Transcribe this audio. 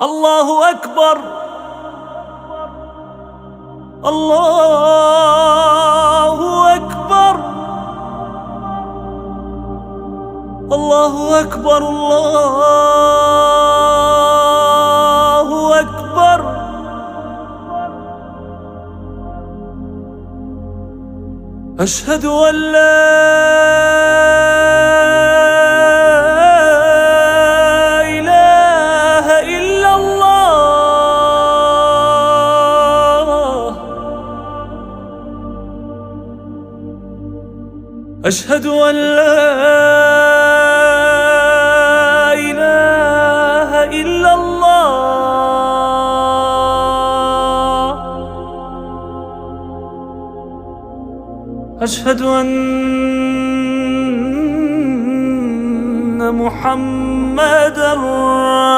الله أكبر، الله أكبر، الله أكبر، الله أكبر. أشهد أن لا أشهد أن لا إله إلا الله. أشهد أن محمدًا